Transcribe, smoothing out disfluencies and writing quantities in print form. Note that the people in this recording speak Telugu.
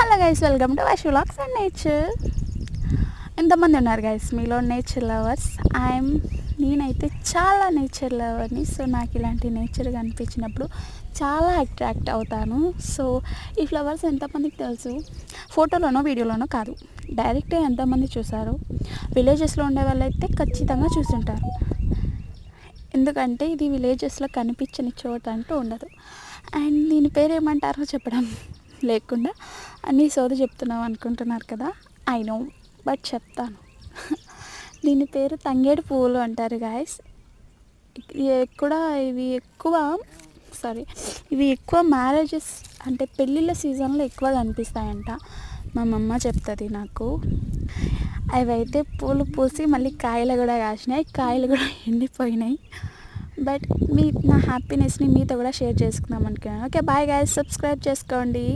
Hello guys, welcome to Vaish vlogs and nature. ఎంతమంది ఉన్నారు గైస్ మీలో నేచర్ లవర్స్? నేనైతే చాలా నేచర్ లవర్ని. సో నాకు ఇలాంటి నేచర్ కనిపించినప్పుడు చాలా అట్రాక్ట్ అవుతాను. సో ఈ ఫ్లవర్స్ ఎంతమందికి తెలుసు? ఫోటోలోనో వీడియోలోనో కాదు, డైరెక్ట్గా ఎంతమంది చూసారు? విలేజెస్లో ఉండే వాళ్ళైతే ఖచ్చితంగా చూసుంటారు. ఎందుకంటే ఇది విలేజెస్లో కనిపించని చోట అంటూ ఉండదు. అండ్ దీని పేరు ఏమంటారో చెప్పడం లేకుండా అన్నీ సోది చెప్తున్నాం అనుకుంటున్నారు కదా. ఐ నో, బట్ చెప్తాను. దీని పేరు తంగేడు పువ్వులు అంటారు గాయస్. ఇవి ఎక్కువ మ్యారేజెస్ అంటే పెళ్ళిళ్ళ సీజన్లో ఎక్కువ కనిపిస్తాయంట. మా అమ్మ చెప్తుంది నాకు. అవైతే పూలు పూసి మళ్ళీ కాయలు కూడా కాసినాయి, కాయలు కూడా ఎండిపోయినాయి. బట్ నా హ్యాపీనెస్ని మీతో కూడా షేర్ చేసుకుందాం అనుకున్నాను. ఓకే, బాయ్ గైస్, సబ్స్క్రైబ్ చేసుకోండి.